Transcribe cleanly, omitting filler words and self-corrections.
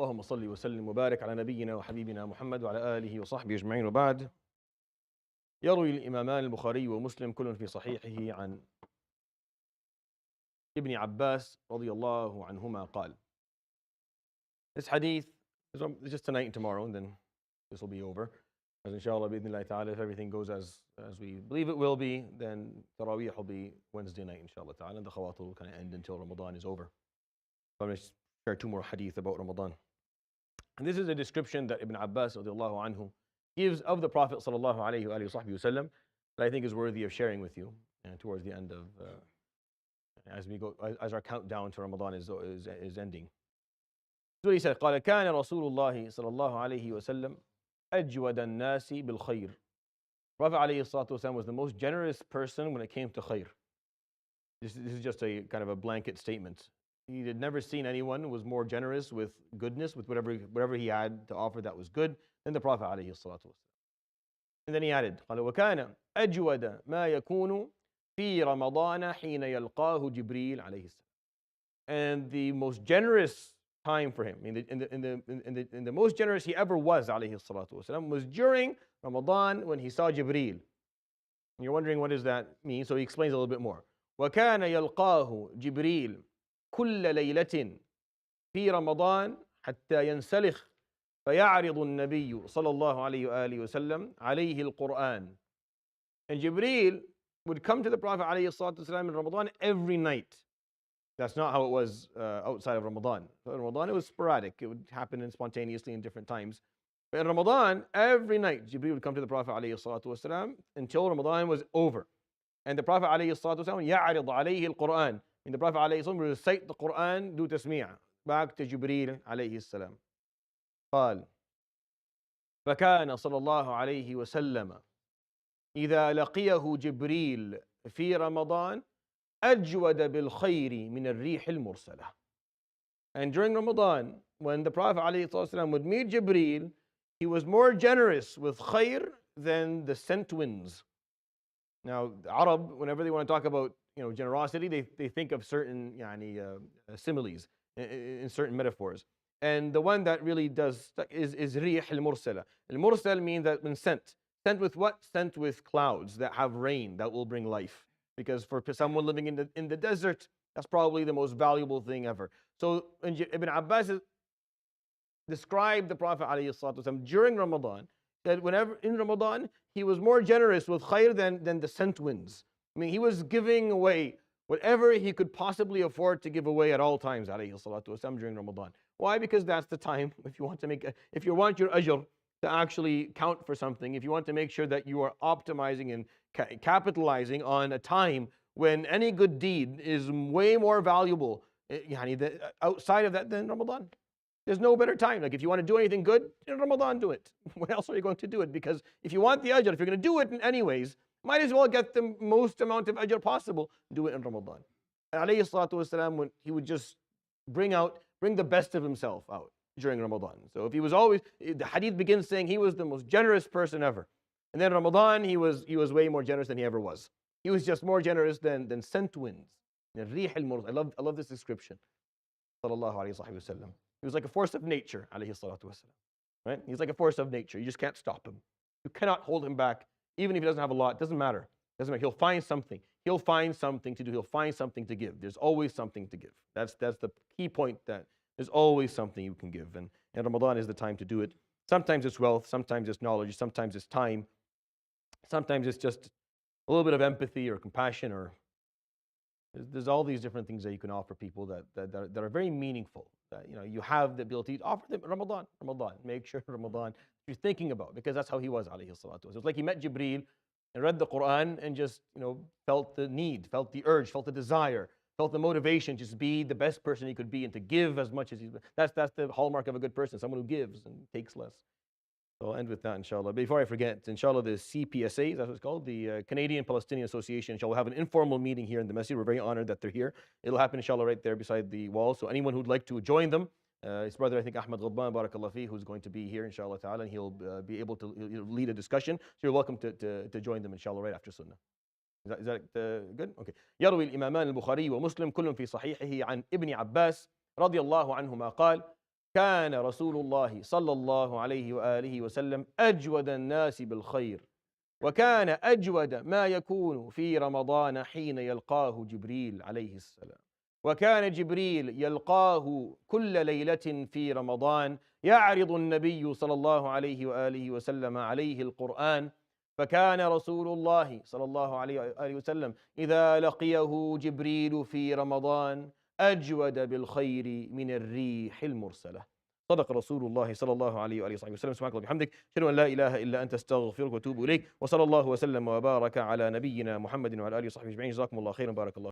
اللهم صل وسلم وبارك على نبينا وحبيبنا محمد وعلى آله وصحبه أجمعين وبعد. يروي الإمامان البخاري ومسلم كل في صحيحه عن ابن عباس رضي الله عنهما قال. This hadith is just tonight and tomorrow, and then this will be over. As inshallah, bi'idhnillahi ta'ala, if everything goes as we believe it will be, then Taraweeh will be Wednesday night, inshallah ta'ala, and the Khawatir will kind of end until Ramadan is over. So I'm going to share two more hadith about Ramadan. And this is a description that Ibn Abbas radiallahu anhu gives of the Prophet sallallahu alayhi wa sallam that I think is worthy of sharing with you towards the end of, as our countdown to Ramadan is ending. So he said, قال كان رسول الله صلى الله عليه وسلم أجود الناس بالخير. Prophet عليه الصلاة والسلام was the most generous person when it came to khair. This is just a kind of a blanket statement. He had never seen anyone who was more generous with goodness, with whatever he had to offer that was good, than the Prophet عليه الصلاة والسلام. And then he added, قال وكان أجود ما يكون في رمضان حين يلقاه جبريل عليه السلام. And the most generous time for him, in the most generous he ever was, عليه الصلاة والسلام, was during Ramadan when he saw Jibreel. And you're wondering what does that mean? So he explains a little bit more. وكان يلقاه جبريل كل ليلة في رمضان حتى ينسلخ فيعرض النبي صلى الله عليه وآله وسلم عليه القرآن. And Jibreel would come to the Prophet عليه الصلاة والسلام in Ramadan every night. That's not how it was outside of Ramadan. So in Ramadan, it was sporadic. It would happen spontaneously in different times. But in Ramadan, every night, Jibreel would come to the Prophet ﷺ until Ramadan was over. And the Prophet ﷺ يعرض عليه القرآن. And the Prophet ﷺ would recite the Quran, do tasmi'ah, back to Jibreel عليه السلام. قال فكان صلى الله عليه وسلم إذا لقيه جبريل في رمضان أجود بالخير من الريح المرسلة. And during Ramadan, when the Prophet ﷺ would meet Jibreel, he was more generous with khair than the sent winds. Now, the Arab, whenever they want to talk about generosity, they think of certain similes in certain metaphors. And the one that really does is rih al-mursala. Al-mursal means that when sent. Sent with what? Sent with clouds that have rain that will bring life. Because for someone living in the desert, that's probably the most valuable thing ever. So Ibn Abbas described the Prophet ﷺ during Ramadan, that whenever in Ramadan, he was more generous with khair than the sent winds. I mean, he was giving away whatever he could possibly afford to give away at all times ﷺ during Ramadan. Why? Because that's the time, if you want your ajr to actually count for something, if you want to make sure that you are optimizing and capitalizing on a time when any good deed is way more valuable outside of that than Ramadan. There's no better time. Like if you want to do anything good, in Ramadan, do it. When else are you going to do it? Because if you want the ajr, if you're going to do it in anyways, might as well get the most amount of ajr possible, do it in Ramadan. And alayhi salatu wasalam, when he would just bring the best of himself out during Ramadan. So if he was always, the hadith begins saying he was the most generous person ever. And then Ramadan, he was way more generous than he ever was. He was just more generous than sent winds. I love this description. Sallallahu alayhi wa sallam. He was like a force of nature, alayhi salatu wasalam. Right? He's like a force of nature. You just can't stop him. You cannot hold him back. Even if he doesn't have a lot, it doesn't matter. He'll find something. He'll find something to do. He'll find something to give. There's always something to give. That's the key point, that there's always something you can give. And Ramadan is the time to do it. Sometimes it's wealth. Sometimes it's knowledge. Sometimes it's time. Sometimes it's just a little bit of empathy or compassion, or there's all these different things that you can offer people that are very meaningful. That you have the ability to offer them. Ramadan. Make sure Ramadan you're thinking about, because that's how he was, alayhi salatu. It was like he met Jibreel and read the Quran and just felt the need, felt the urge, felt the desire, felt the motivation to just be the best person he could be and to give as much as he's. That's the hallmark of a good person, someone who gives and takes less. So I'll end with that, inshallah. Before I forget, inshallah, the CPSA, that's what it's called, the Canadian Palestinian Association, inshallah, we'll have an informal meeting here in the masjid. We're very honored that they're here. It'll happen, inshallah, right there beside the wall. So anyone who'd like to join them, his brother, I think, Ahmed Ghadban, barakallah fi, who's going to be here, inshallah ta'ala, and he'll be able to lead a discussion. So you're welcome to join them, inshallah, right after Sunnah. Is that good? Okay. يروي الإمامان البخاري ومسلم كل في صحيحه عن ابن عباس رضي الله عنهما قال كان رسول الله صلى الله عليه وآله وسلم أجود الناس بالخير، وكان أجود ما يكون في رمضان حين يلقاه جبريل عليه السلام. وكان جبريل يلقاه كل ليلة في رمضان، يعرض النبي صلى الله عليه وآله وسلم عليه القرآن. فكان رسول الله صلى الله عليه وآله وسلم إذا لقيه جبريل في رمضان أجود بالخير من الريح المرسلة. صدق رسول الله صلى الله عليه وآله وصحبه وسلم. سبحانك اللهم وبحمدك، أشهد أن لا إله إلا أنت، أستغفرك وأتوب إليك. وصلى الله وسلم وبارك على نبينا محمد وعلى آله وصحبه أجمعين. جزاكم الله خيرا، بارك الله.